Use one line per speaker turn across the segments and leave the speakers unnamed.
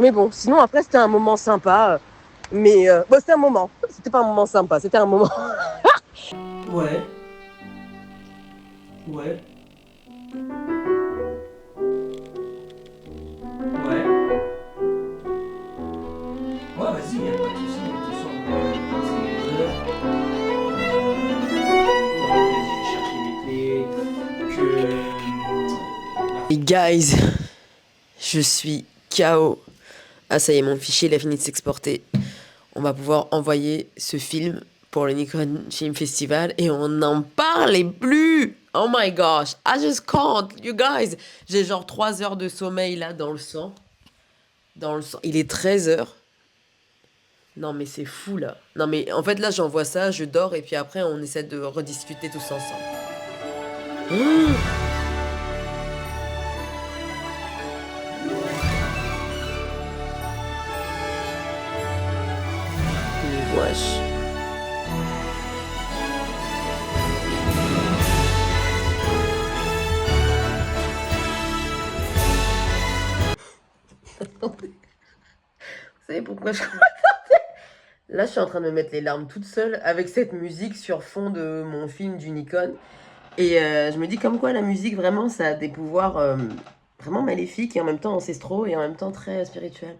Mais bon, sinon après c'était un moment sympa. Mais bon, c'était un moment. C'était pas un moment sympa, c'était un moment.
Ouais, ouais, ouais. Ouais, vas-y, y a pas de soucis. De toute façon, il reste quelques heures. Attends, vas-y, je vais chercher mes clés.
Et guys, je suis KO. Ah ça y est, mon fichier il a fini de s'exporter. On va pouvoir envoyer ce film pour le Nikon Film Festival et on n'en parlait plus. Oh my gosh, I just can't, you guys. J'ai genre 3 heures de sommeil là dans le sang. Dans le sang. Il est 13 heures. Non mais c'est fou là. Non mais en fait là j'envoie ça, je dors et puis après on essaie de rediscuter tous ensemble. Mmh. Wesh. Vous savez pourquoi je... Là, je suis en train de me mettre les larmes toute seule avec cette musique sur fond de mon film du Nikon. Et je me dis comme quoi la musique, vraiment, ça a des pouvoirs vraiment maléfiques et en même temps ancestraux et en même temps très spirituels.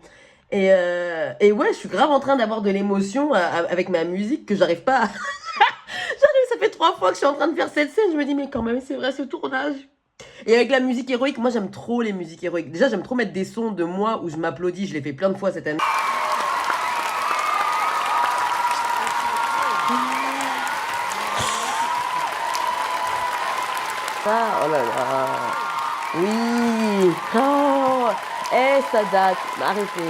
Et ouais, je suis grave en train d'avoir de l'émotion avec ma musique que j'arrive pas à... J'arrive, ça fait 3 fois que je suis en train de faire cette scène. Je me dis, mais quand même, c'est vrai ce tournage. Et avec la musique héroïque, moi j'aime trop les musiques héroïques. Déjà, j'aime trop mettre des sons de moi où je m'applaudis. Je l'ai fait plein de fois cette année. Ah, oh là là. Oui. Oh. Ça date. Arrêtez.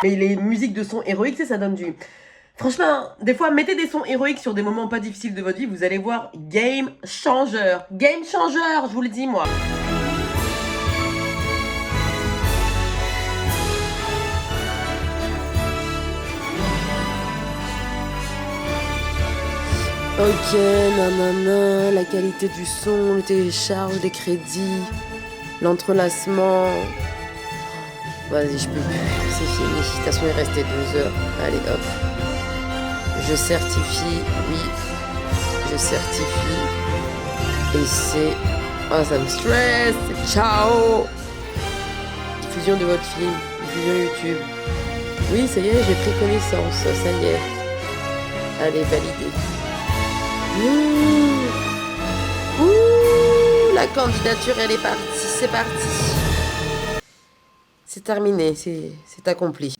Mais les musiques de sons héroïques, ça donne du... Franchement, des fois, mettez des sons héroïques sur des moments pas difficiles de votre vie, vous allez voir, game changer. Game changer, je vous le dis, moi. Ok, nanana, la qualité du son, le télécharge des crédits, l'entrelacement. Vas-y, je peux plus, c'est fini. De toute façon, il restait 2 heures. Allez, hop. Je certifie, oui, je certifie. Et c'est... Oh, ça me stresse. Ciao. Diffusion de votre film, diffusion YouTube. Oui, ça y est, j'ai pris connaissance, ça y est. Allez, validé. Ouh, la candidature, elle est partie, c'est parti. C'est terminé, c'est accompli.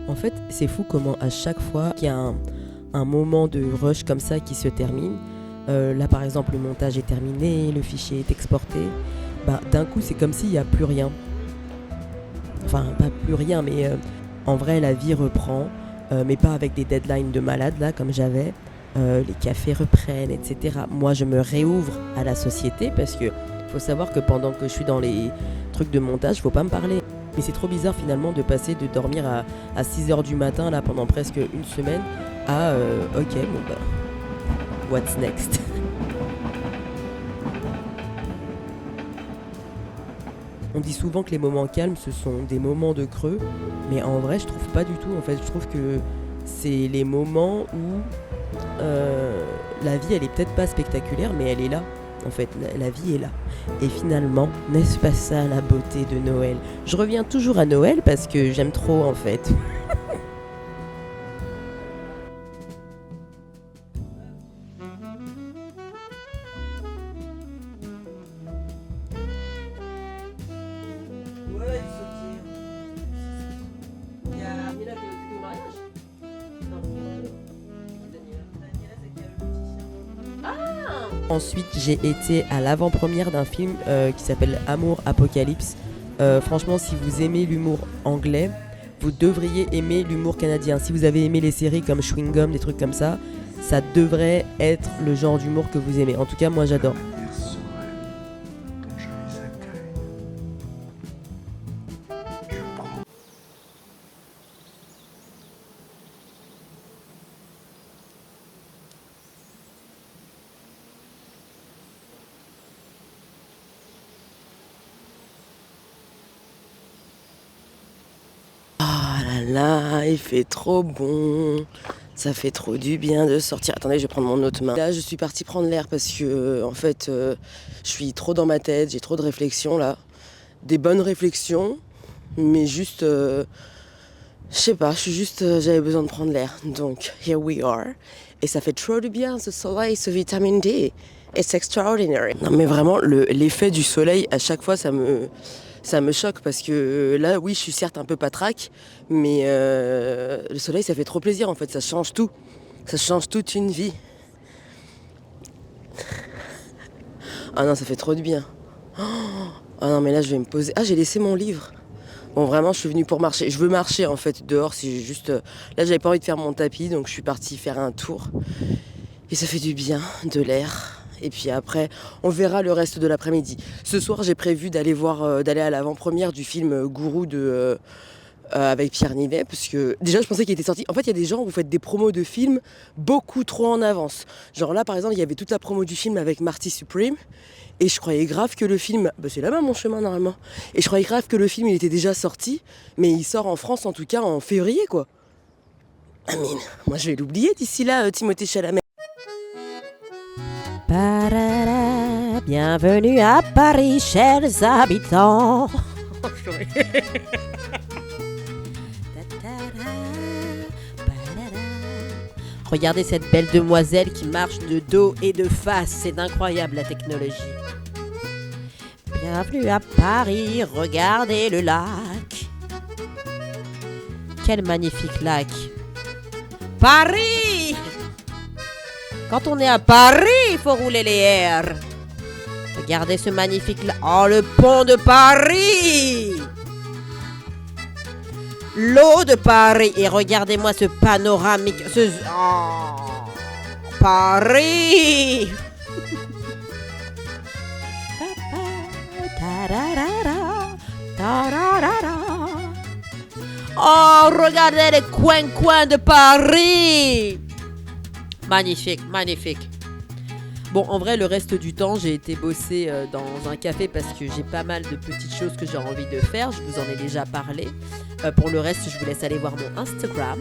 En fait, c'est fou comment à chaque fois qu'il y a un moment de rush comme ça qui se termine, là par exemple le montage est terminé, le fichier est exporté, bah, d'un coup c'est comme s'il n'y a plus rien. Enfin, pas plus rien, mais en vrai la vie reprend, mais pas avec des deadlines de malade là comme j'avais. Les cafés reprennent, etc. Moi je me réouvre à la société parce que faut savoir que pendant que je suis dans les trucs de montage, faut pas me parler. Mais c'est trop bizarre finalement de passer de dormir à 6h du matin là pendant presque une semaine à ok bon bah what's next. On dit souvent que les moments calmes ce sont des moments de creux, mais en vrai je trouve pas du tout. En fait je trouve que c'est les moments où la vie elle est peut-être pas spectaculaire mais elle est là. En fait, la vie est là. Et finalement, n'est-ce pas ça la beauté de Noël? Je reviens toujours à Noël parce que j'aime trop en fait. Ouais, il saute. Il y a Mila qui est au mariage? Non, Daniela, c'est qui a le petit chien. Ah! Ensuite, j'ai été à l'avant-première d'un film qui s'appelle Amour Apocalypse. Franchement, si vous aimez l'humour anglais, vous devriez aimer l'humour canadien. Si vous avez aimé les séries comme Chewing Gum, des trucs comme ça devrait être le genre d'humour que vous aimez. En tout cas, moi j'adore. Là, il fait trop bon. Ça fait trop du bien de sortir. Attendez, je vais prendre mon autre main. Là, je suis partie prendre l'air parce que, en fait, je suis trop dans ma tête. J'ai trop de réflexions là. Des bonnes réflexions, mais juste, je sais pas. J'avais besoin de prendre l'air. Donc, here we are. Et ça fait trop du bien, ce soleil, ce vitamine D. It's extraordinary. Non, mais vraiment, l'effet du soleil, à chaque fois, ça me choque parce que là, oui, je suis certes un peu patraque, mais le soleil, ça fait trop plaisir en fait, ça change tout. Ça change toute une vie. Ah non, ça fait trop du bien. Ah non, mais là, je vais me poser. Ah, j'ai laissé mon livre. Bon, vraiment, je suis venue pour marcher. Je veux marcher en fait dehors, c'est juste. Là, j'avais pas envie de faire mon tapis, donc je suis partie faire un tour. Et ça fait du bien, de l'air. Et puis après, on verra le reste de l'après-midi. Ce soir, j'ai prévu d'aller à l'avant-première du film Gourou avec Pierre Nivet, parce que déjà, je pensais qu'il était sorti. En fait, il y a des gens, vous faites des promos de films beaucoup trop en avance. Genre là, par exemple, il y avait toute la promo du film avec Marty Supreme, et je croyais grave que le film, bah c'est là-bas mon chemin normalement, et je croyais grave que le film, il était déjà sorti, mais il sort en France, en tout cas, en février, quoi. Amine, moi je vais l'oublier d'ici là, Timothée Chalamet.
Parara, bienvenue à Paris, chers habitants. Regardez cette belle demoiselle qui marche de dos et de face, c'est incroyable la technologie. Bienvenue à Paris, regardez le lac. Quel magnifique lac. Paris! Quand on est à Paris, il faut rouler les airs. Regardez ce magnifique lac. Oh, le pont de Paris! L'eau de Paris. Et regardez-moi ce panoramique. Paris! Oh, regardez les coins de Paris! Magnifique, magnifique. Bon, en vrai, le reste du temps, j'ai été bosser dans un café parce que j'ai pas mal de petites choses que j'ai envie de faire. Je vous en ai déjà parlé. Pour le reste, je vous laisse aller voir mon Instagram.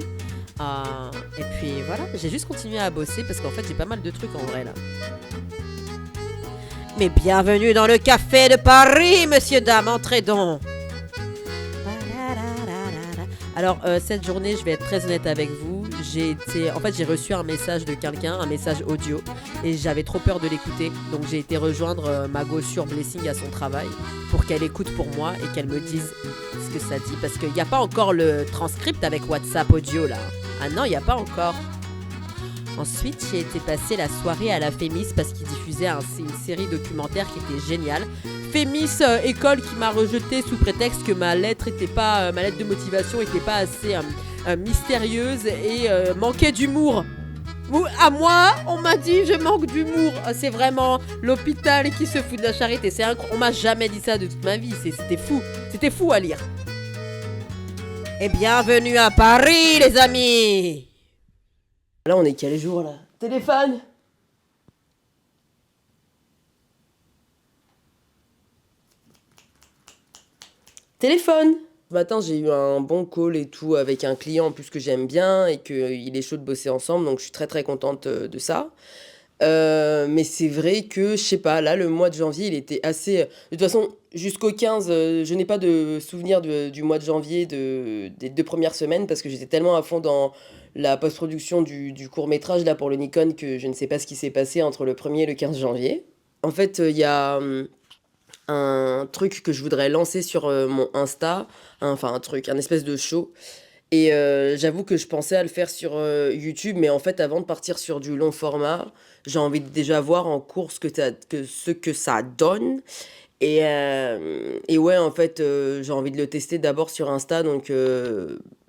Et puis voilà, j'ai juste continué à bosser parce qu'en fait, j'ai pas mal de trucs en vrai là. Mais bienvenue dans le café de Paris, monsieur, dame, entrez donc. Alors, cette journée, je vais être très honnête avec vous. J'ai reçu un message de quelqu'un, un message audio, et j'avais trop peur de l'écouter. Donc, j'ai été rejoindre ma gossure Blessing à son travail pour qu'elle écoute pour moi et qu'elle me dise ce que ça dit. Parce qu'il n'y a pas encore le transcript avec WhatsApp audio, là. Ah non, il n'y a pas encore. Ensuite, j'ai été passer la soirée à la Fémis parce qu'il diffusait une série documentaire qui était géniale. Fémis, école qui m'a rejetée sous prétexte que ma lettre de motivation n'était pas assez mystérieuse et manquait d'humour. À moi, on m'a dit je manque d'humour. C'est vraiment l'hôpital qui se fout de la charité. On m'a jamais dit ça de toute ma vie. C'était fou à lire. Et bienvenue à Paris, les amis.
Là, on est quel jour là? Téléphone! Téléphone! Ce matin, j'ai eu un bon call et tout avec un client en plus que j'aime bien et qu'il est chaud de bosser ensemble, donc je suis très très contente de ça. Mais c'est vrai que, je sais pas, là, le mois de janvier, il était assez. De toute façon, jusqu'au 15, je n'ai pas de souvenir du mois de janvier des 2 premières semaines parce que j'étais tellement à fond dans la post-production du court-métrage là pour le Nikon que je ne sais pas ce qui s'est passé entre le 1er et le 15 janvier. En fait, il y a un truc que je voudrais lancer sur mon Insta, enfin un espèce de show. Et j'avoue que je pensais à le faire sur YouTube, mais en fait, avant de partir sur du long format, j'ai envie de déjà voir en cours ce que ça donne. Et ouais, en fait, j'ai envie de le tester d'abord sur Insta, donc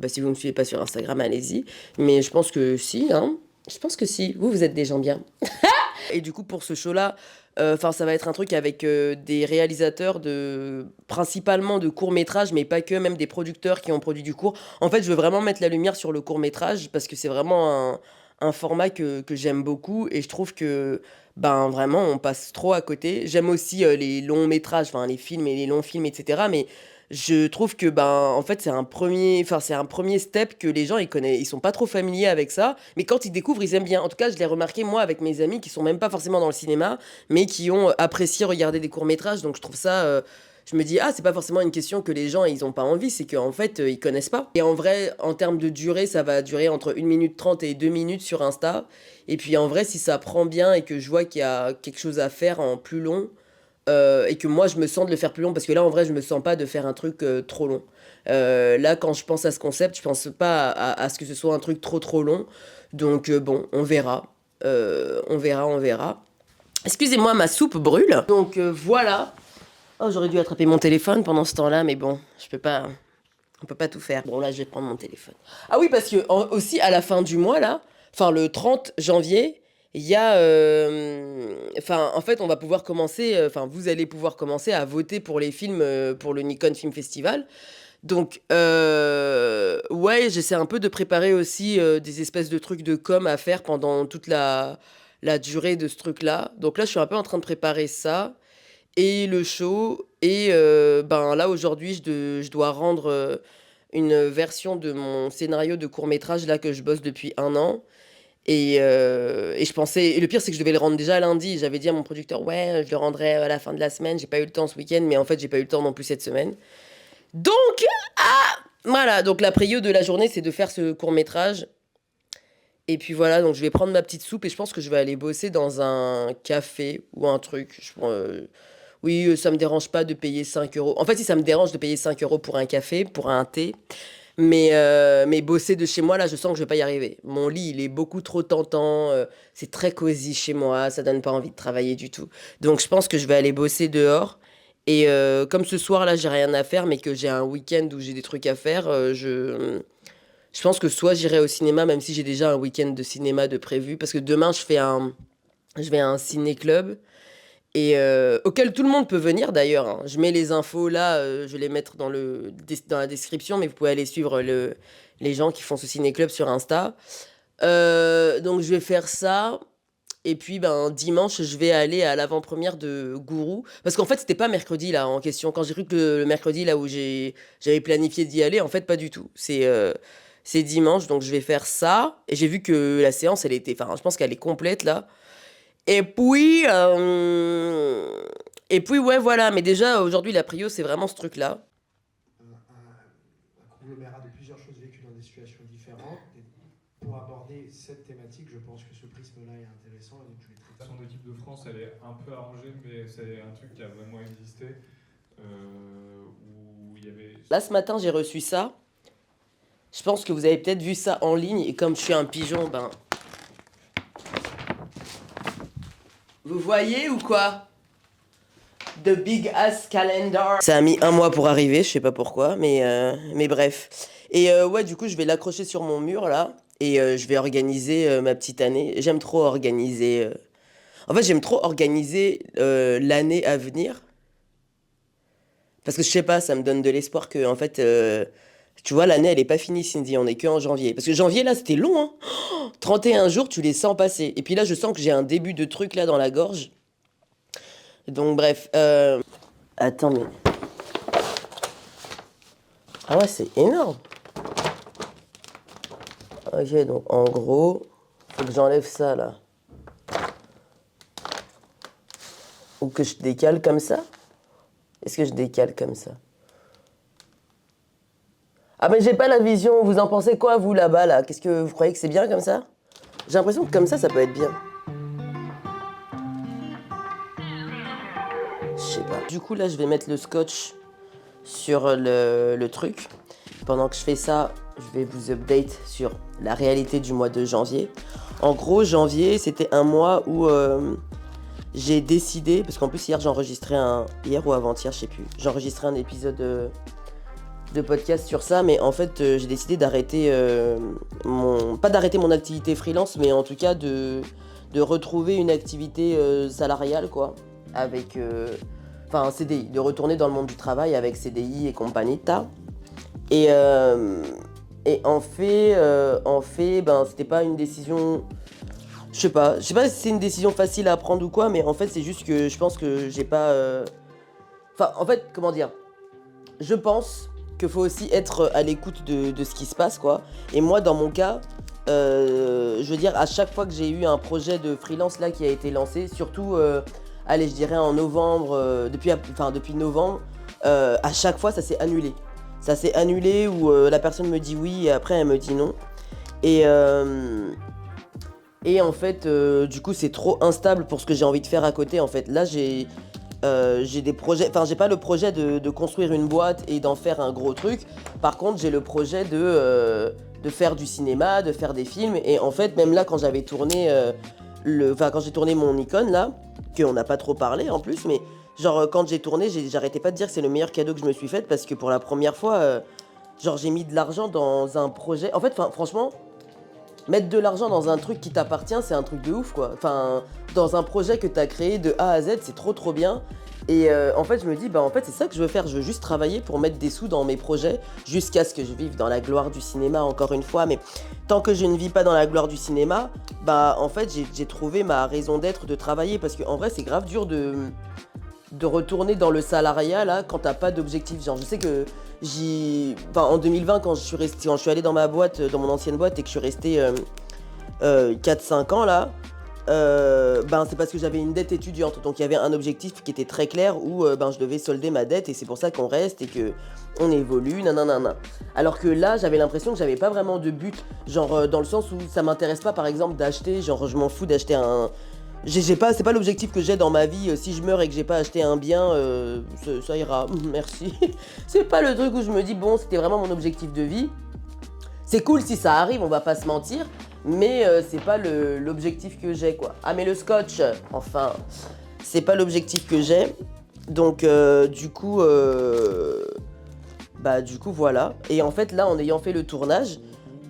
si vous ne me suivez pas sur Instagram, allez-y. Mais je pense que si, hein. Je pense que si. Vous êtes des gens bien. Et du coup, pour ce show-là, ça va être un truc avec des réalisateurs principalement de courts-métrages, mais pas que, même des producteurs qui ont produit du court. En fait, je veux vraiment mettre la lumière sur le court-métrage parce que c'est vraiment un format que j'aime beaucoup et je trouve que, vraiment, on passe trop à côté. J'aime aussi les longs-métrages, enfin les films et les longs films, etc. Mais je trouve que en fait c'est un premier step que les gens ils sont pas trop familiers avec ça, mais quand ils découvrent ils aiment bien. En tout cas, je l'ai remarqué moi avec mes amis qui sont même pas forcément dans le cinéma, mais qui ont apprécié regarder des courts-métrages. Donc je trouve ça je me dis c'est pas forcément une question que les gens ils ont pas envie, c'est qu'en fait ils connaissent pas. Et en vrai, en termes de durée, ça va durer entre 1 minute 30 et 2 minutes sur Insta. Et puis en vrai, si ça prend bien et que je vois qu'il y a quelque chose à faire en plus long, et que moi je me sens de le faire plus long, parce que là en vrai je me sens pas de faire un truc trop long. Là quand je pense à ce concept, je pense pas à ce que ce soit un truc trop long. Donc bon, on verra. On verra. Excusez-moi, ma soupe brûle. Donc voilà. Oh, j'aurais dû attraper mon téléphone pendant ce temps-là, mais bon, on peut pas tout faire. Bon, là, je vais prendre mon téléphone. Ah oui, parce que aussi, à la fin du mois, là, enfin, le 30 janvier, il y a... en fait, on va pouvoir commencer... vous allez pouvoir commencer à voter pour les films pour le Nikon Film Festival. Donc, ouais, j'essaie un peu de préparer aussi des espèces de trucs de com à faire pendant toute la durée de ce truc-là. Donc là, je suis un peu en train de préparer ça et le show. Et là, aujourd'hui, je dois rendre une version de mon scénario de court-métrage là que je bosse depuis 1 an. Et je pensais... Et le pire, c'est que je devais le rendre déjà lundi. J'avais dit à mon producteur, ouais, je le rendrai à la fin de la semaine. J'ai pas eu le temps ce week-end, mais en fait, j'ai pas eu le temps non plus cette semaine. Donc, voilà. Donc, la prio de la journée, c'est de faire ce court-métrage. Et puis voilà, donc je vais prendre ma petite soupe et je pense que je vais aller bosser dans un café ou un truc. Oui, ça me dérange pas de payer 5 euros. En fait, si ça me dérange de payer 5 euros pour un café, pour un thé, mais bosser de chez moi, là, je sens que je vais pas y arriver. Mon lit, il est beaucoup trop tentant. C'est très cosy chez moi. Ça donne pas envie de travailler du tout. Donc, je pense que je vais aller bosser dehors. Et comme ce soir, là, j'ai rien à faire, mais que j'ai un week-end où j'ai des trucs à faire, je pense que soit j'irai au cinéma, même si j'ai déjà un week-end de cinéma de prévu, parce que demain, je vais à un ciné-club. Et auquel tout le monde peut venir d'ailleurs, hein. Je mets les infos là, je vais les mettre dans la description, mais vous pouvez aller suivre les gens qui font ce ciné-club sur Insta. Donc je vais faire ça. Et puis dimanche, je vais aller à l'avant-première de Gourou. Parce qu'en fait, c'était pas mercredi là en question. Quand j'ai cru que le mercredi là où j'avais planifié d'y aller, en fait, pas du tout. C'est dimanche, donc je vais faire ça. Et j'ai vu que la séance, je pense qu'elle est complète là. Et puis, ouais, voilà. Mais déjà, aujourd'hui, la prio, c'est vraiment ce truc-là.
Un conglomérat de plusieurs choses vécues dans des situations différentes. Et pour aborder cette thématique, je pense que ce prisme-là est intéressant. Et donc je vais traiter.
Son équipe de France, elle est un peu arrangée, mais c'est un truc qui a vraiment existé. Où il y avait...
Là, ce matin, j'ai reçu ça. Je pense que vous avez peut-être vu ça en ligne. Et comme je suis un pigeon, vous voyez ou quoi? The Big Ass Calendar. Ça a mis 1 mois pour arriver, je sais pas pourquoi, mais bref. Et ouais, du coup, je vais l'accrocher sur mon mur, là. Et je vais organiser ma petite année. J'aime trop organiser... En fait, j'aime trop organiser l'année à venir. Parce que je sais pas, ça me donne de l'espoir que, en fait... tu vois, l'année, elle est pas finie, Cindy. On est que en janvier. Parce que janvier, là, c'était long, hein. 31 jours, tu les sens passer. Et puis là, je sens que j'ai un début de truc, là, dans la gorge. Donc, bref. Attends, mais... Ah ouais, c'est énorme. Ok, donc, en gros, faut que j'enlève ça, là. Ou que je décale comme ça. Est-ce que je décale comme ça? Ah mais j'ai pas la vision, vous en pensez quoi vous là-bas là? Qu'est-ce que vous croyez que c'est bien comme ça? J'ai l'impression que comme ça peut être bien. Je sais pas. Du coup là je vais mettre le scotch sur le truc. Pendant que je fais ça, je vais vous update sur la réalité du mois de janvier. En gros janvier c'était un mois où j'ai décidé, parce qu'en plus hier ou avant-hier je sais plus, j'enregistrais un épisode... de podcast sur ça, mais en fait j'ai décidé d'arrêter pas d'arrêter mon activité freelance, mais en tout cas de retrouver une activité salariale quoi, avec un CDI, de retourner dans le monde du travail avec CDI et compagnie et en fait c'était pas une décision, je sais pas si c'est une décision facile à prendre ou quoi, mais en fait c'est juste que je pense que j'ai pas en fait comment dire, je pense qu'il faut aussi être à l'écoute de ce qui se passe, quoi. Et moi, dans mon cas, je veux dire, à chaque fois que j'ai eu un projet de freelance là qui a été lancé, surtout, allez, je dirais en novembre, depuis novembre, à chaque fois, ça s'est annulé. Ça s'est annulé où la personne me dit oui et après elle me dit non. Et en fait, du coup, c'est trop instable pour ce que j'ai envie de faire à côté. En fait, là, j'ai des projets. Enfin, j'ai pas le projet de construire une boîte et d'en faire un gros truc. Par contre, j'ai le projet de faire du cinéma, de faire des films. Et en fait, même là, quand j'avais tourné quand j'ai tourné mon icône là, qu'on n'a pas trop parlé en plus, mais genre quand j'ai tourné, j'arrêtais pas de dire que c'est le meilleur cadeau que je me suis fait parce que pour la première fois, genre j'ai mis de l'argent dans un projet. En fait, franchement. Mettre de l'argent dans un truc qui t'appartient, c'est un truc de ouf, quoi. Enfin, dans un projet que t'as créé de A à Z, c'est trop bien. Et en fait, je me dis, bah en fait, c'est ça que je veux faire. Je veux juste travailler pour mettre des sous dans mes projets jusqu'à ce que je vive dans la gloire du cinéma, encore une fois. Mais tant que je ne vis pas dans la gloire du cinéma, bah en fait, j'ai trouvé ma raison d'être de travailler. Parce qu'en vrai, c'est grave dur de retourner dans le salariat, là, quand t'as pas d'objectif. Genre, je sais que en 2020, quand je suis allé dans ma boîte, dans mon ancienne boîte, et que je suis resté 4-5 ans, là, c'est parce que j'avais une dette étudiante. Donc, il y avait un objectif qui était très clair où je devais solder ma dette, et c'est pour ça qu'on reste et que on évolue, nanana. Alors que là, j'avais l'impression que j'avais pas vraiment de but. Genre, dans le sens où ça m'intéresse pas, par exemple, d'acheter, genre, je m'en fous d'acheter un... c'est pas l'objectif que j'ai dans ma vie. Si je meurs et que j'ai pas acheté un bien, ça ira, merci. C'est pas le truc où je me dis, bon, c'était vraiment mon objectif de vie. C'est cool si ça arrive, on va pas se mentir, mais c'est pas l'objectif que j'ai, quoi. Ah, mais le scotch, enfin, c'est pas l'objectif que j'ai. Donc, du coup, voilà. Et en fait, là, en ayant fait le tournage,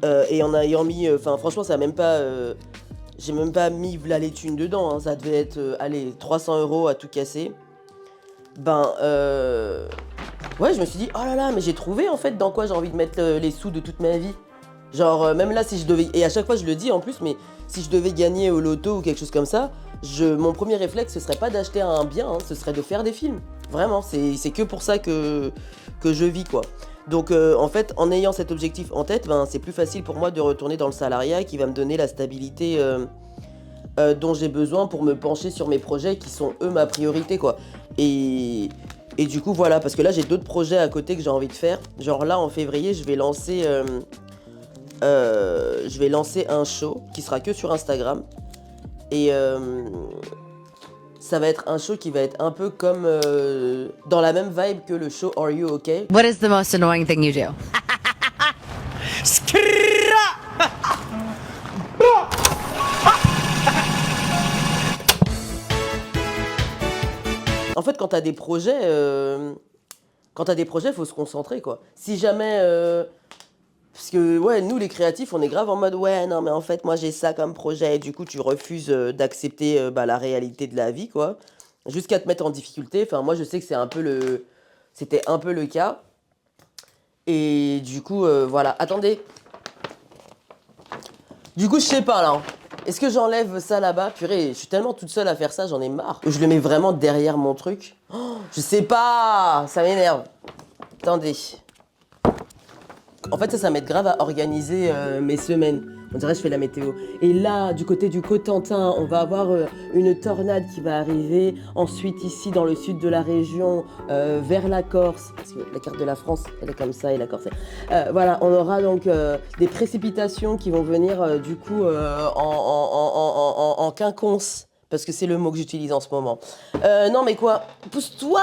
et en ayant mis, franchement, ça a même pas... j'ai même pas mis là les thunes dedans, hein. Ça devait être, 300 € à tout casser. Ouais, je me suis dit, oh là là, mais j'ai trouvé en fait dans quoi j'ai envie de mettre les sous de toute ma vie. Genre, même là, si je devais, et à chaque fois je le dis en plus, mais si je devais gagner au loto ou quelque chose comme ça, mon premier réflexe, ce serait pas d'acheter un bien, hein, ce serait de faire des films. Vraiment, c'est que pour ça que je vis, quoi. Donc en fait, en ayant cet objectif en tête, c'est plus facile pour moi de retourner dans le salariat qui va me donner la stabilité dont j'ai besoin pour me pencher sur mes projets qui sont eux ma priorité, quoi. Et du coup voilà, parce que là j'ai d'autres projets à côté que j'ai envie de faire. Genre là en février, je vais lancer un show qui sera que sur Instagram. Et ça va être un show qui va être un peu comme dans la même vibe que le show Are You Okay?
What is the most annoying thing you do?
En fait, quand t'as des projets, faut se concentrer, quoi. Si jamais... parce que, ouais, nous, les créatifs, on est grave en mode, ouais, non, mais en fait, moi, j'ai ça comme projet. Et du coup, tu refuses d'accepter la réalité de la vie, quoi. Jusqu'à te mettre en difficulté. Enfin, moi, je sais que c'était un peu le cas. Et du coup, voilà. Attendez. Du coup, je sais pas, là. Est-ce que j'enlève ça là-bas? Purée, je suis tellement toute seule à faire ça, j'en ai marre. Je le mets vraiment derrière mon truc. Oh, je sais pas, ça m'énerve. Attendez. En fait, ça m'aide grave à organiser mes semaines. On dirait que je fais la météo. Et là, du côté du Cotentin, on va avoir une tornade qui va arriver. Ensuite, ici, dans le sud de la région, vers la Corse, parce que la carte de la France, elle est comme ça, et la Corse, voilà, on aura donc des précipitations qui vont venir, du coup, en quinconce. Parce que c'est le mot que j'utilise en ce moment. Non mais quoi? Pousse-toi!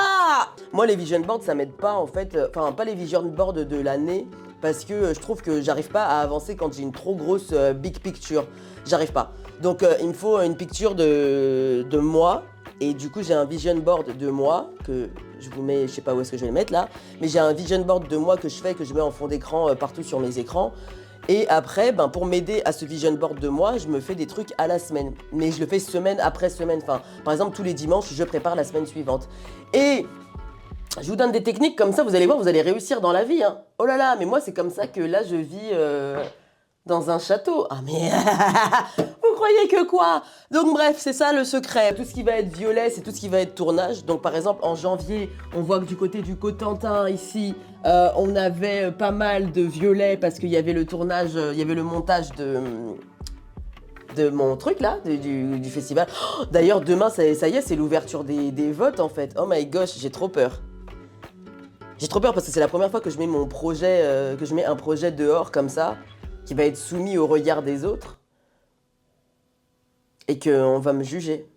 Moi les vision boards ça m'aide pas en fait. Enfin pas les vision boards de l'année. Parce que je trouve que j'arrive pas à avancer quand j'ai une trop grosse big picture. J'arrive pas. Donc il me faut une picture de moi. Et du coup j'ai un vision board de moi. Que je vous mets, je sais pas où est-ce que je vais le mettre là. Mais j'ai un vision board de moi que je fais, que je mets en fond d'écran partout sur mes écrans. Et après, pour m'aider à ce vision board de moi, je me fais des trucs à la semaine. Mais je le fais semaine après semaine. Enfin, par exemple, tous les dimanches, je prépare la semaine suivante. Et je vous donne des techniques comme ça, vous allez voir, vous allez réussir dans la vie. Hein. Oh là là, mais moi, c'est comme ça que là, je vis dans un château. Ah mais, vous croyez que quoi? Donc bref, c'est ça le secret. Tout ce qui va être violet, c'est tout ce qui va être tournage. Donc par exemple, en janvier, on voit que du côté du Cotentin, ici, on avait pas mal de violet parce qu'il y avait le tournage, il y avait le montage de mon truc là, du festival. Oh, d'ailleurs, demain, ça y est, c'est l'ouverture des votes en fait. Oh my gosh, j'ai trop peur. J'ai trop peur parce que c'est la première fois que je mets mon projet, que je mets un projet dehors comme ça, qui va être soumis au regard des autres. Et qu'on va me juger.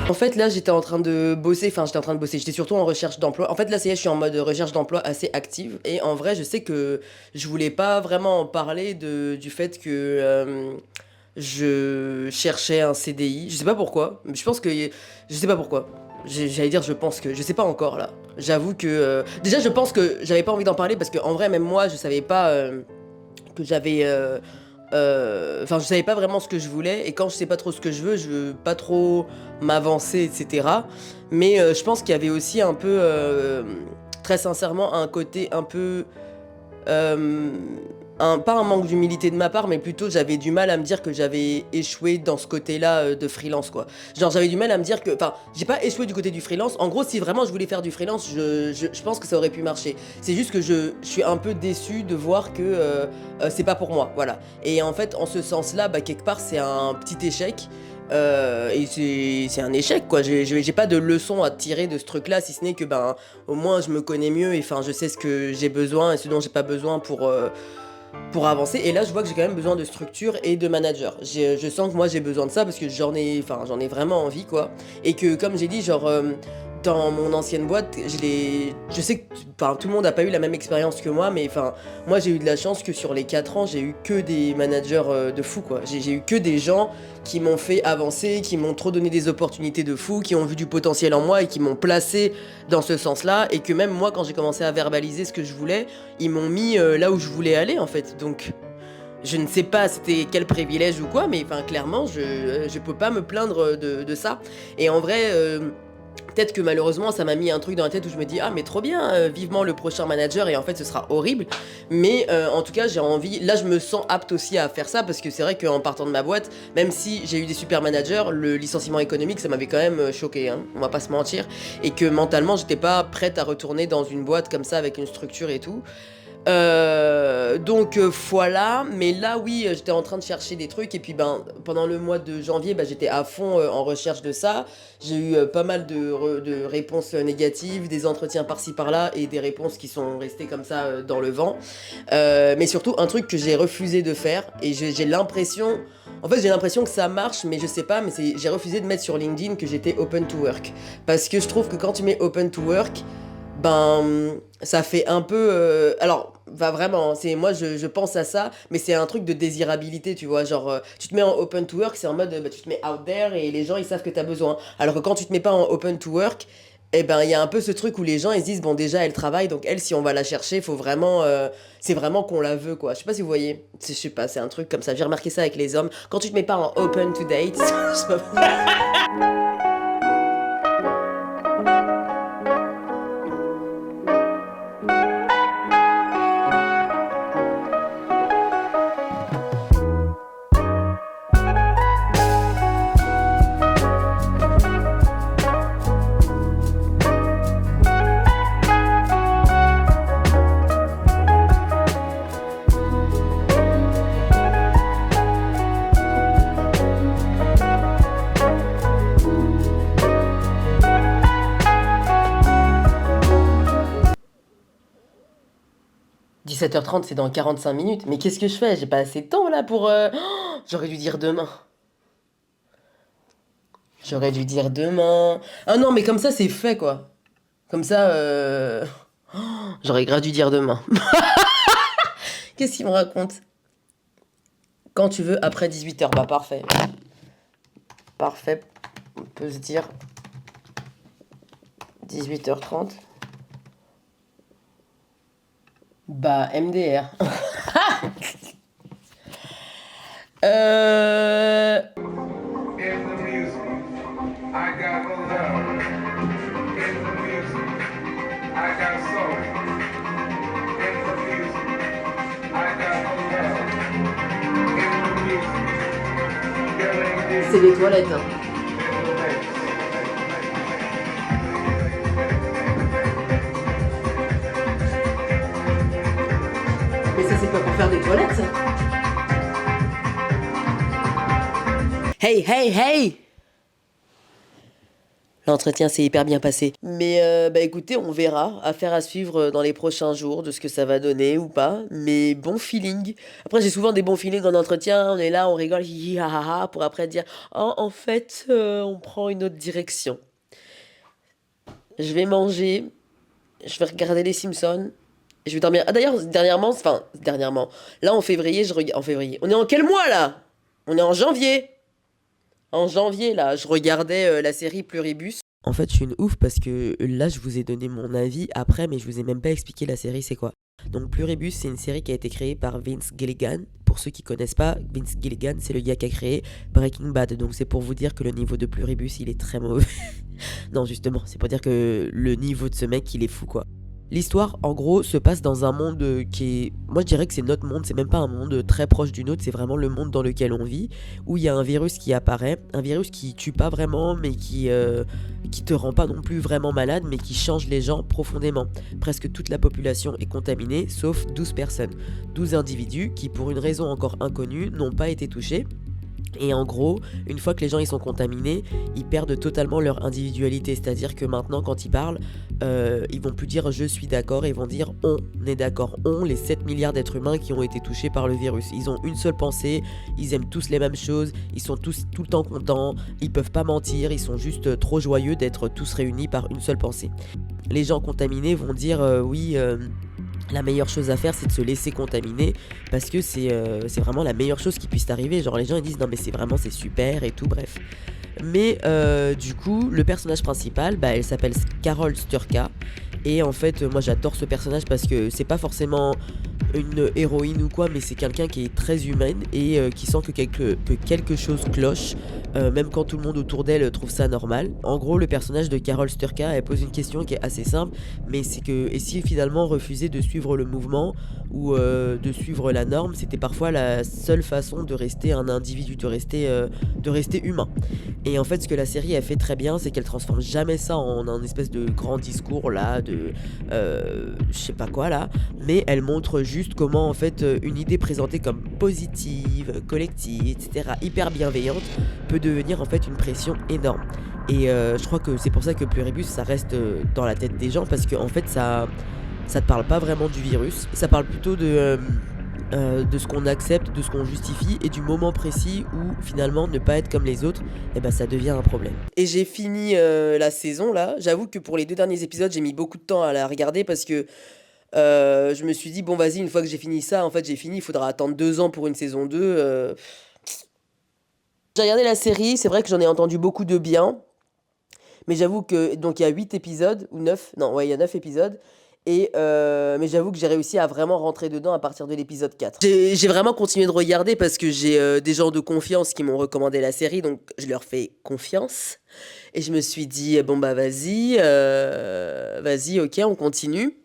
En fait, là, j'étais en train de bosser, j'étais surtout en recherche d'emploi. En fait, là, ça y est, je suis en mode recherche d'emploi assez active. Et en vrai, je sais que je voulais pas vraiment en parler du fait que je cherchais un CDI. Je sais pas pourquoi, mais je sais pas pourquoi. J'allais dire, je pense que, je sais pas encore, là. J'avoue que, déjà, je pense que j'avais pas envie d'en parler parce qu'en vrai, même moi, je savais pas que j'avais... Enfin, je savais pas vraiment ce que je voulais, et quand je sais pas trop ce que je veux pas trop m'avancer, etc. Mais je pense qu'il y avait aussi un peu, très sincèrement, un côté un peu, pas un manque d'humilité de ma part, mais plutôt j'avais du mal à me dire que j'avais échoué dans ce côté-là de freelance, quoi. Genre j'avais du mal à me dire que, enfin, j'ai pas échoué du côté du freelance. En gros, si vraiment je voulais faire du freelance, je pense que ça aurait pu marcher. C'est juste que je suis un peu déçue de voir que c'est pas pour moi, voilà. Et en fait, en ce sens-là, bah, quelque part, c'est un petit échec. Et c'est un échec, quoi. J'ai pas de leçon à tirer de ce truc-là, si ce n'est que, ben, au moins je me connais mieux, et enfin, je sais ce que j'ai besoin et ce dont j'ai pas besoin pour avancer. Et là, je vois que j'ai quand même besoin de structure et de manager. Je sens que moi, j'ai besoin de ça parce que j'en ai vraiment envie, quoi. Et que, comme j'ai dit, genre, dans mon ancienne boîte, je sais que tout le monde n'a pas eu la même expérience que moi, mais enfin, moi, j'ai eu de la chance que sur les 4 ans, j'ai eu que des managers de fou, quoi. J'ai eu que des gens qui m'ont fait avancer, qui m'ont trop donné des opportunités de fou, qui ont vu du potentiel en moi et qui m'ont placé dans ce sens-là. Et que même moi, quand j'ai commencé à verbaliser ce que je voulais, ils m'ont mis là où je voulais aller, en fait. Donc, je ne sais pas c'était quel privilège ou quoi, mais enfin, clairement, je peux pas me plaindre de ça. Et en vrai... peut-être que malheureusement ça m'a mis un truc dans la tête où je me dis ah mais trop bien, vivement le prochain manager, et en fait ce sera horrible. Mais en tout cas j'ai envie, là je me sens apte aussi à faire ça parce que c'est vrai qu'en partant de ma boîte, même si j'ai eu des super managers, le licenciement économique ça m'avait quand même choqué, hein, on va pas se mentir. Et que mentalement j'étais pas prête à retourner dans une boîte comme ça avec une structure et tout. Donc voilà, mais là oui, j'étais en train de chercher des trucs, et puis ben pendant le mois de janvier, j'étais à fond en recherche de ça. J'ai eu pas mal de réponses négatives, des entretiens par-ci par-là, et des réponses qui sont restées comme ça dans le vent. Mais surtout un truc que j'ai refusé de faire, et j'ai l'impression... En fait, j'ai l'impression que ça marche, mais je sais pas, mais j'ai refusé de mettre sur LinkedIn que j'étais open to work. Parce que je trouve que quand tu mets open to work, ben ça fait un peu alors vraiment moi je pense à ça, mais c'est un truc de désirabilité, tu vois, genre tu te mets en open to work, c'est en mode tu te mets out there et les gens ils savent que t'as besoin, alors que quand tu te mets pas en open to work, eh ben il y a un peu ce truc où les gens ils se disent bon déjà elle travaille, donc elle, si on va la chercher, faut vraiment c'est vraiment qu'on la veut, quoi. Je sais pas si vous voyez, je sais pas, c'est un truc comme ça, j'ai remarqué ça avec les hommes, quand tu te mets pas en open to date. Je sais pas. 17h30, c'est dans 45 minutes. Mais qu'est-ce que je fais? J'ai pas assez de temps là pour... Oh, j'aurais dû dire demain. J'aurais dû dire demain. Ah non, mais comme ça, c'est fait, quoi. Comme ça, oh, j'aurais grave dû dire demain. Qu'est-ce qu'il me raconte? Quand tu veux, après 18h. Bah, parfait. Parfait. On peut se dire 18h30. Bah, MDR.
In the music, I got love. In the music, I got soul. In the music, I got love. In the music, girl,
C'est les toilettes. Hein. Mais ça, c'est pas pour faire des toilettes, ça. Hey, hey, hey! L'entretien s'est hyper bien passé. Mais écoutez, on verra. Affaire à suivre dans les prochains jours de ce que ça va donner ou pas. Mais bon feeling. Après, j'ai souvent des bons feelings en entretien. On est là, on rigole, hi hi ha ha ha, pour après dire oh, en fait, on prend une autre direction. Je vais manger. Je vais regarder les Simpsons. Et je vais dormir. Ah, d'ailleurs, dernièrement. Là, en février, en février. On est en quel mois là? On est en janvier. En janvier, là, je regardais la série Pluribus.
En fait, je suis une ouf parce que là, je vous ai donné mon avis après, mais je vous ai même pas expliqué la série, c'est quoi. Donc, Pluribus, c'est une série qui a été créée par Vince Gilligan. Pour ceux qui connaissent pas, Vince Gilligan, c'est le gars qui a créé Breaking Bad. Donc, c'est pour vous dire que le niveau de Pluribus, il est très mauvais. Non, justement, c'est pour dire que le niveau de ce mec, il est fou, quoi. L'histoire, en gros, se passe dans un monde qui est... Moi, je dirais que c'est notre monde, c'est même pas un monde très proche du nôtre, c'est vraiment le monde dans lequel on vit, où il y a un virus qui apparaît, un virus qui tue pas vraiment, mais qui te rend pas non plus vraiment malade, mais qui change les gens profondément. Presque toute la population est contaminée, sauf 12 personnes. 12 individus qui, pour une raison encore inconnue, n'ont pas été touchés. Et en gros, une fois que les gens ils sont contaminés, ils perdent totalement leur individualité. C'est-à-dire que maintenant, quand ils parlent, ils vont plus dire je suis d'accord, ils vont dire on est d'accord. On, les 7 milliards d'êtres humains qui ont été touchés par le virus. Ils ont une seule pensée, ils aiment tous les mêmes choses, ils sont tous tout le temps contents, ils peuvent pas mentir, ils sont juste trop joyeux d'être tous réunis par une seule pensée. Les gens contaminés vont dire la meilleure chose à faire, c'est de se laisser contaminer parce que c'est vraiment la meilleure chose qui puisse t'arriver. Genre les gens ils disent non mais c'est super et tout, bref. Mais du coup, le personnage principal, elle s'appelle Carol Sturka. Et en fait, moi j'adore ce personnage parce que c'est pas forcément une héroïne ou quoi, mais c'est quelqu'un qui est très humaine et qui sent que quelque chose cloche, même quand tout le monde autour d'elle trouve ça normal. En gros, le personnage de Carol Sturka, elle pose une question qui est assez simple, mais c'est que et si finalement refuser de suivre le mouvement ou de suivre la norme, c'était parfois la seule façon de rester un individu, de rester humain. Et en fait, ce que la série a fait très bien, c'est qu'elle transforme jamais ça en un espèce de grand discours là, je sais pas quoi là, mais elle montre juste comment en fait une idée présentée comme positive, collective, etc., hyper bienveillante, peut devenir en fait une pression énorme. Et je crois que c'est pour ça que Pluribus ça reste dans la tête des gens, parce que en fait ça te parle pas vraiment du virus, ça parle plutôt de ce qu'on accepte, de ce qu'on justifie et du moment précis où finalement ne pas être comme les autres, ça devient un problème. Et j'ai fini la saison là, j'avoue que pour les 2 derniers épisodes j'ai mis beaucoup de temps à la regarder parce que je me suis dit bon vas-y, une fois que j'ai fini ça, en fait j'ai fini, il faudra attendre 2 ans pour une saison 2. J'ai regardé la série, c'est vrai que j'en ai entendu beaucoup de bien, mais j'avoue que donc il y a 8 épisodes ou 9, non ouais il y a 9 épisodes. Et mais j'avoue que j'ai réussi à vraiment rentrer dedans à partir de l'épisode 4. J'ai vraiment continué de regarder parce que j'ai des gens de confiance qui m'ont recommandé la série, donc je leur fais confiance. Et je me suis dit, bon vas-y, ok, on continue.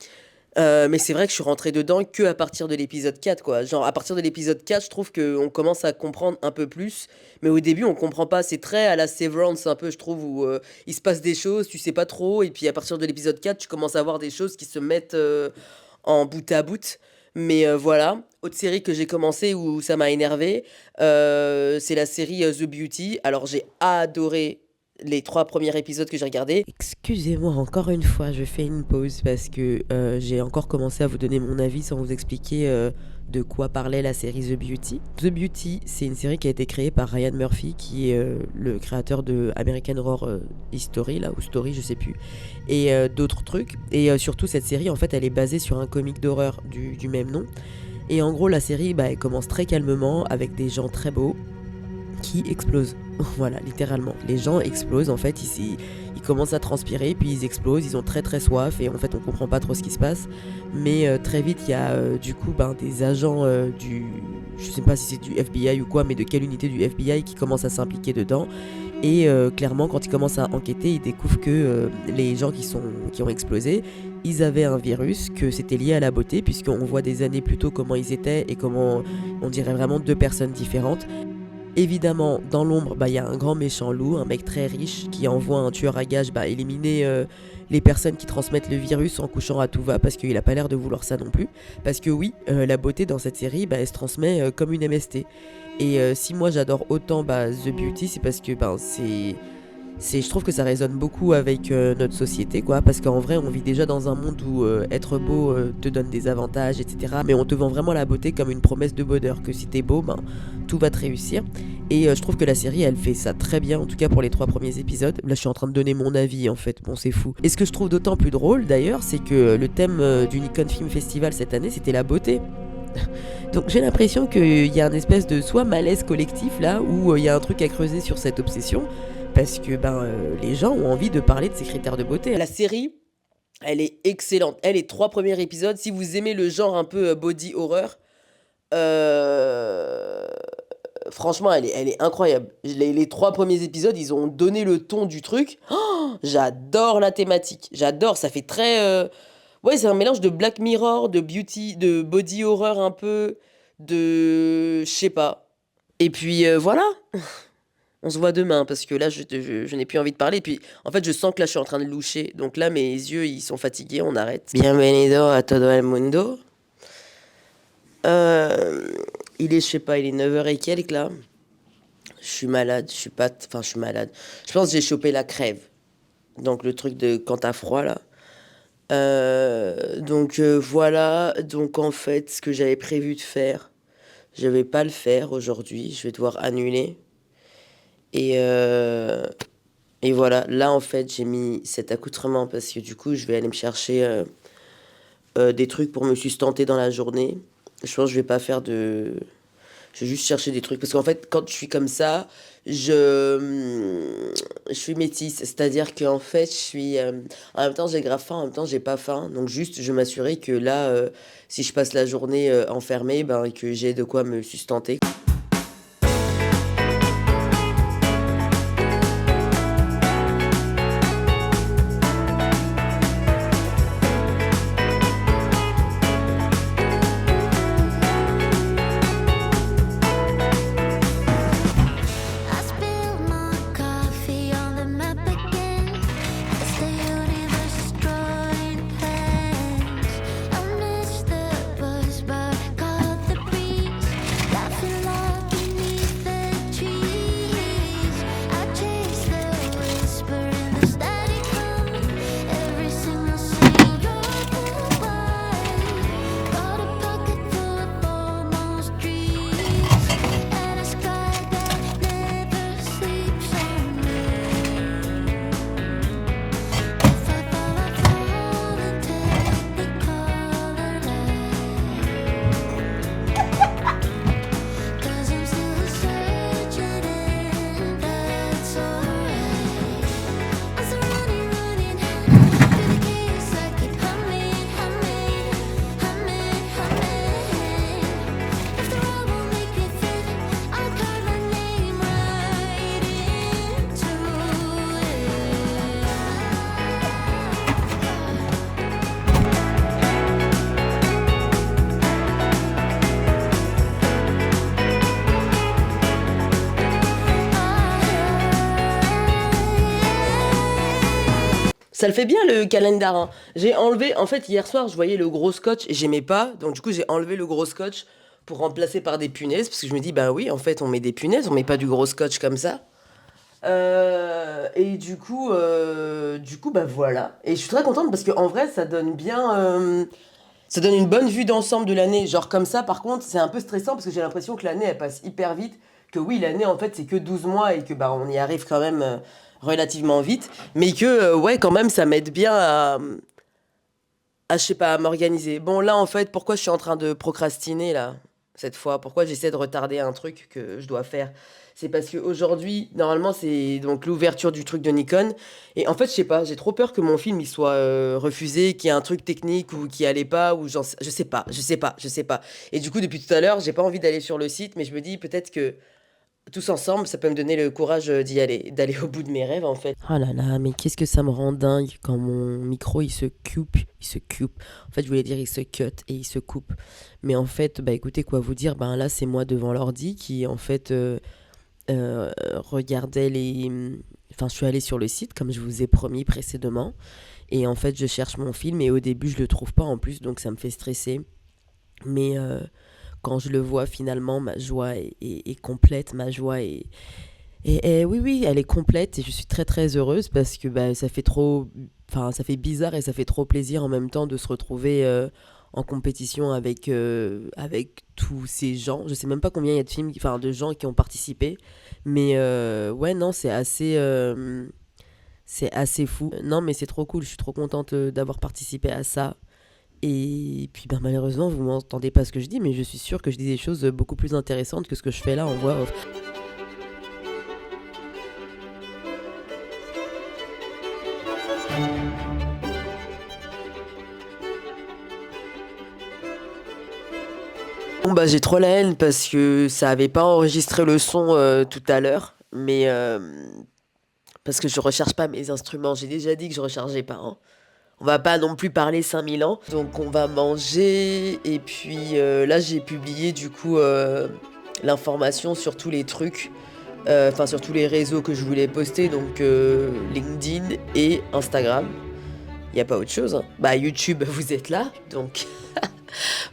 Mais c'est vrai que je suis rentré dedans que à partir de l'épisode 4, quoi. Genre, à partir de l'épisode 4, je trouve qu'on commence à comprendre un peu plus. Mais au début, on comprend pas. C'est très à la Severance, un peu, je trouve, où il se passe des choses, tu sais pas trop. Et puis, à partir de l'épisode 4, tu commences à voir des choses qui se mettent en bout à bout. Mais voilà. Autre série que j'ai commencé où ça m'a énervé, c'est la série The Beauty. Alors, j'ai adoré les 3 premiers épisodes que j'ai regardés. Excusez-moi, encore une fois, je fais une pause parce que j'ai encore commencé à vous donner mon avis sans vous expliquer de quoi parlait la série The Beauty. The Beauty, c'est une série qui a été créée par Ryan Murphy, qui est le créateur de American Horror History, là, ou Story, je sais plus, et d'autres trucs. Et surtout, cette série, en fait, elle est basée sur un comic d'horreur du même nom. Et en gros, la série, elle commence très calmement, avec des gens très beaux, qui explosent. Voilà, littéralement. Les gens explosent, en fait, ils commencent à transpirer, puis ils explosent, ils ont très très soif, et en fait, on comprend pas trop ce qui se passe. Mais très vite, il y a du coup des agents je sais pas si c'est du FBI ou quoi, mais de quelle unité du FBI qui commence à s'impliquer dedans. Et clairement, quand ils commencent à enquêter, ils découvrent que les gens qui ont explosé, ils avaient un virus, que c'était lié à la beauté, puisqu'on voit des années plus tôt comment ils étaient et comment on dirait vraiment deux personnes différentes. Évidemment, dans l'ombre, il y a un grand méchant loup, un mec très riche qui envoie un tueur à gages éliminer les personnes qui transmettent le virus en couchant à tout va, parce qu'il a pas l'air de vouloir ça non plus. Parce que oui, la beauté dans cette série, elle se transmet comme une MST. Et si moi j'adore autant The Beauty, c'est parce que je trouve que ça résonne beaucoup avec notre société, quoi, parce qu'en vrai on vit déjà dans un monde où être beau te donne des avantages, etc. Mais on te vend vraiment la beauté comme une promesse de bonheur, que si t'es beau, tout va te réussir. Et je trouve que la série elle fait ça très bien, en tout cas pour les 3 premiers épisodes. Là je suis en train de donner mon avis en fait, bon c'est fou. Et ce que je trouve d'autant plus drôle d'ailleurs, c'est que le thème du Nikon Film Festival cette année c'était la beauté. Donc j'ai l'impression qu'il y a un espèce de soit malaise collectif là, où il y a un truc à creuser sur cette obsession, parce que les gens ont envie de parler de ces critères de beauté.
La série, elle est excellente. Elle, les 3 premiers épisodes, si vous aimez le genre un peu body horror, franchement, elle est incroyable. Les 3 premiers épisodes, ils ont donné le ton du truc. Oh, j'adore la thématique. J'adore, ça fait très... Ouais, c'est un mélange de Black Mirror, de beauty, de body horror un peu, de... Je sais pas. Et puis voilà. On se voit demain, parce que là, je n'ai plus envie de parler. Et puis, en fait, je sens que là, je suis en train de loucher. Donc là, mes yeux, ils sont fatigués, on arrête. Bienvenido a todo el mundo. Il est, je sais pas, il est 9h et quelques, là. Je suis malade, je suis malade. Je pense que j'ai chopé la crève. Donc, le truc de quand t'as froid, là. Voilà. Donc, en fait, ce que j'avais prévu de faire, je vais pas le faire aujourd'hui. Je vais devoir annuler. Et voilà, là en fait j'ai mis cet accoutrement parce que du coup je vais aller me chercher des trucs pour me sustenter dans la journée. Je pense que je vais pas faire de... Je vais juste chercher des trucs parce qu'en fait quand je suis comme ça, je suis métisse. C'est-à-dire qu'en fait je suis... en même temps j'ai grave faim, en même temps j'ai pas faim. Donc juste je m'assurer que là, si je passe la journée enfermée, que j'ai de quoi me sustenter.
I spilled my coffee on the map again. It's the universe destroying plans. I missed the bus, but caught the breeze. Laughing loud beneath the trees. I chase the whisper in the static hum. Every single single goodbye. Got a pocket full of almost dreams. And a sky that never sleeps on me. If I fall, then take the color Cause I'm still searching and that's alright. I'm still running through the keys. I keep humming. If the road won't make me fit, I'll carve my name right into it.
Ça le fait bien le calendar, hein. J'ai enlevé, en fait hier soir je voyais le gros scotch et j'aimais pas, donc du coup j'ai enlevé le gros scotch pour remplacer par des punaises, parce que je me dis oui en fait on met des punaises, on met pas du gros scotch comme ça. Et du coup voilà. Et je suis très contente parce qu'en vrai ça donne bien, ça donne une bonne vue d'ensemble de l'année. Genre comme ça par contre c'est un peu stressant parce que j'ai l'impression que l'année elle passe hyper vite, que oui l'année en fait c'est que 12 mois et que on y arrive quand même relativement vite, mais que ouais quand même ça m'aide bien je sais pas, à m'organiser. Bon là en fait pourquoi je suis en train de procrastiner là cette fois, pourquoi j'essaie de retarder un truc que je dois faire,
c'est parce qu'aujourd'hui, normalement, c'est donc l'ouverture du truc de Nikon. Et en fait, je sais pas, j'ai trop peur que mon film il soit refusé, qu'il y ait un truc technique ou qui allait pas, ou je sais pas, je sais pas. Et du coup, depuis tout à l'heure, j'ai pas envie d'aller sur le site, mais je me dis peut-être que tous ensemble, ça peut me donner le courage d'y aller, d'aller au bout de mes rêves en fait. Ah là là, mais qu'est-ce que ça me rend dingue quand mon micro il se coupe. En fait, je voulais dire il se cut et il se coupe. Mais en fait, bah écoutez, quoi vous dire, ben là c'est moi devant l'ordi qui en fait regardais les. Enfin, je suis allée sur le site comme je vous ai promis précédemment. Et en fait, je cherche mon film et au début, je le trouve pas en plus, donc ça me fait stresser. Mais quand je le vois finalement, ma joie est complète, ma joie est. Et oui, oui, elle est complète et je suis très très heureuse parce que bah, ça fait trop. Enfin, ça fait bizarre et ça fait trop plaisir en même temps de se retrouver en compétition avec tous ces gens. Je sais même pas combien il y a de films, enfin de gens qui ont participé. Mais ouais, non, c'est assez fou. Non, mais c'est trop cool. Je suis trop contente d'avoir participé à ça. Et puis ben, malheureusement, vous m'entendez pas ce que je dis, mais je suis sûre que je dis des choses beaucoup plus intéressantes que ce que je fais là en voix off. Bon bah j'ai trop la haine parce que ça avait pas enregistré le son tout à l'heure, mais parce que je recharge pas mes instruments. J'ai déjà dit que je rechargeais pas, hein. On va pas non plus parler 5000 ans. Donc on va manger. Et puis là j'ai publié du coup l'information sur tous les trucs. Enfin sur tous les réseaux que je voulais poster. Donc LinkedIn et Instagram. Y a pas autre chose, hein. Bah YouTube vous êtes là. Donc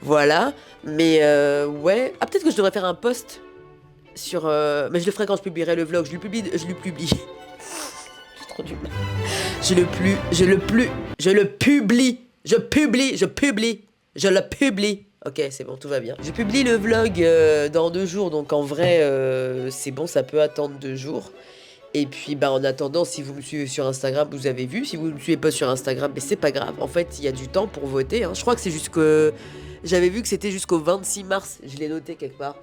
voilà. Mais ouais. Ah peut-être que je devrais faire un post sur... Mais je le ferai quand je publierai le vlog. Je le publie. J'ai trop du mal. Je le publie. Je le publie. Ok, c'est bon, tout va bien. Je publie le vlog dans 2 jours, donc en vrai, c'est bon, ça peut attendre 2 jours. Et puis, bah, en attendant, si vous me suivez sur Instagram, vous avez vu. Si vous ne me suivez pas sur Instagram, mais c'est pas grave. En fait, il y a du temps pour voter, hein. Je crois que c'est jusqu'au... J'avais vu que c'était jusqu'au 26 mars. Je l'ai noté quelque part.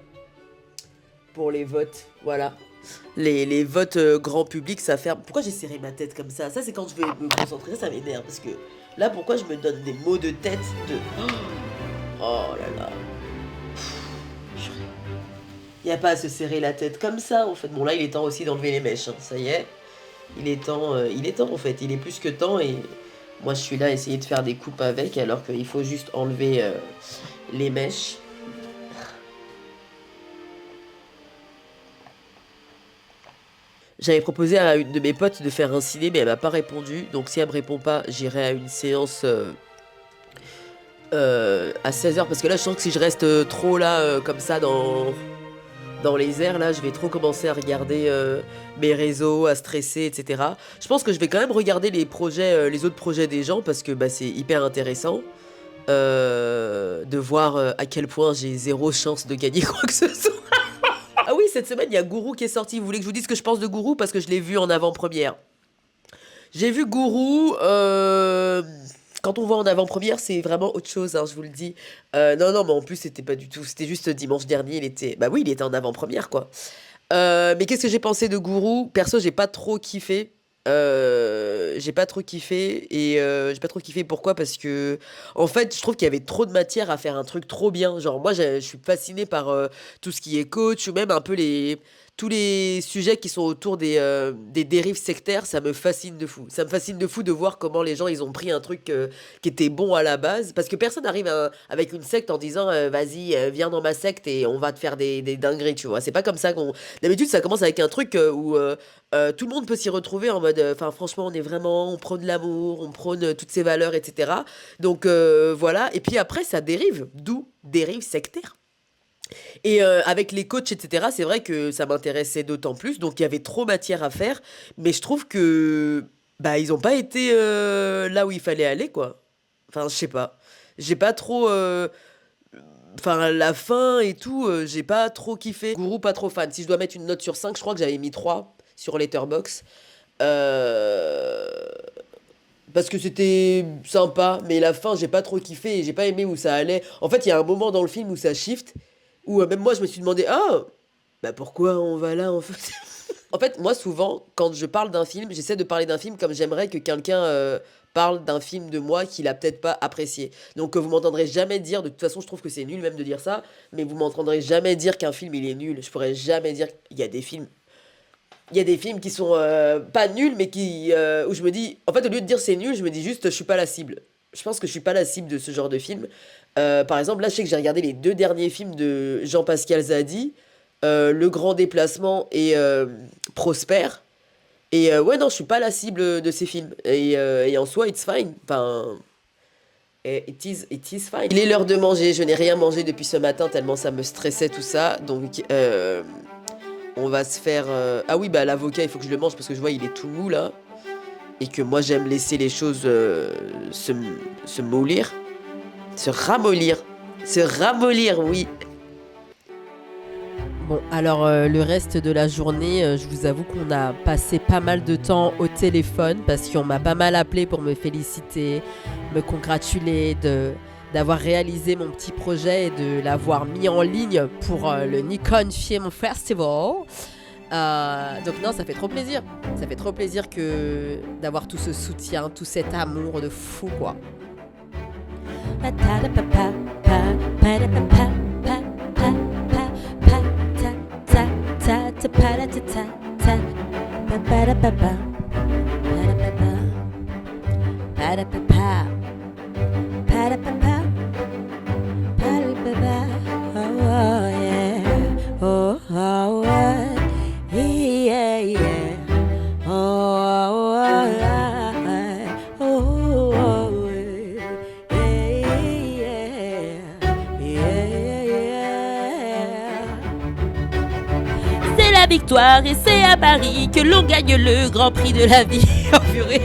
Pour les votes, voilà. Les votes grand public, ça ferme. Pourquoi j'ai serré ma tête comme ça? Ça, c'est quand je vais me concentrer, ça m'énerve. Parce que là, pourquoi je me donne des maux de tête de... Oh là là. Il n'y a pas à se serrer la tête comme ça, en fait. Bon, là, il est temps aussi d'enlever les mèches, hein. Ça y est. Il est temps, en fait. Il est plus que temps. Et moi, je suis là à essayer de faire des coupes avec, alors qu'il faut juste enlever les mèches. J'avais proposé à une de mes potes de faire un ciné, mais elle m'a pas répondu. Donc si elle me répond pas, j'irai à une séance à 16h. Parce que là, je sens que si je reste trop là, comme ça, dans les airs, là, je vais trop commencer à regarder mes réseaux, à stresser, etc. Je pense que je vais quand même regarder les projets, les autres projets des gens, parce que bah, c'est hyper intéressant de voir à quel point j'ai 0 chance de gagner quoi que ce soit. Ah oui, cette semaine, il y a Gourou qui est sorti. Vous voulez que je vous dise ce que je pense de Gourou? Parce que je l'ai vu en avant-première. J'ai vu Gourou. Quand on voit en avant-première, c'est vraiment autre chose, hein, je vous le dis. Non, mais en plus, c'était pas du tout. C'était juste dimanche dernier. Il était. Bah oui, il était en avant-première, quoi. Mais qu'est-ce que j'ai pensé de Gourou? Perso, j'ai pas trop kiffé. J'ai pas trop kiffé. Et j'ai pas trop kiffé pourquoi? Parce que, en fait, je trouve qu'il y avait trop de matière à faire un truc trop bien. Genre, moi, je suis fascinée par tout ce qui est coach ou même un peu tous les sujets qui sont autour des dérives sectaires. Ça me fascine de fou. Ça me fascine de fou de voir comment les gens, ils ont pris un truc qui était bon à la base. Parce que personne n'arrive avec une secte en disant vas-y, viens dans ma secte et on va te faire des dingueries, tu vois. C'est pas comme ça qu'on. D'habitude, ça commence avec un truc où tout le monde peut s'y retrouver en mode, enfin franchement, on prône l'amour, on prône toutes ces valeurs, etc. Donc voilà, et puis après ça dérive, d'où dérive sectaire. Et avec les coachs, etc., c'est vrai que ça m'intéressait d'autant plus, donc il y avait trop matière à faire, mais je trouve que bah ils ont pas été là où il fallait aller, quoi. Enfin, je sais pas, j'ai pas trop... Enfin, la fin et tout, j'ai pas trop kiffé. Gourou, pas trop fan. Si je dois mettre une note sur 5, je crois que j'avais mis 3 sur Letterboxd. Parce que c'était sympa, mais la fin, j'ai pas trop kiffé et j'ai pas aimé où ça allait. En fait, il y a un moment dans le film où ça shift, où même moi, je me suis demandé, ah,
bah pourquoi on va là en fait? En fait, moi souvent, quand je parle d'un film, j'essaie de parler d'un film comme j'aimerais que quelqu'un parle d'un film de moi qu'il a peut-être pas apprécié. Donc vous m'entendrez jamais dire, de toute façon je trouve que c'est nul même de dire ça, mais vous m'entendrez jamais dire qu'un film il est nul. Je pourrais jamais dire qu'il y a des films. Il y a des films qui sont pas nuls, mais qui où je me dis, en fait au lieu de dire c'est nul, je me dis juste je suis pas la cible. Je pense que je suis pas la cible de ce genre de film. Par exemple, là je sais que j'ai regardé les 2 derniers films de Jean-Pascal Zadi, Le Grand Déplacement et Prosper. Et ouais, non, je suis pas la cible de ces films. Et en soi, it's fine. Enfin, it is fine. Il est l'heure de manger. Je n'ai rien mangé depuis ce matin tellement ça me stressait tout ça. Donc, on va se faire. Ah oui, bah l'avocat, il faut que je le mange parce que je vois, il est tout mou là. Et que moi, j'aime laisser les choses se mollir. Se ramollir. Se ramollir, oui.
Bon, alors le reste de la journée, je vous avoue qu'on a passé pas mal de temps au téléphone parce qu'on m'a pas mal appelé pour me féliciter, me congratuler d'avoir réalisé mon petit projet et de l'avoir mis en ligne pour le Nikon Film Festival. Donc non, ça fait trop plaisir. Ça fait trop plaisir d'avoir tout ce soutien, tout cet amour de fou, quoi.
C'est la victoire et c'est à Paris que l'on gagne le Grand Prix de la vie. Oh purée.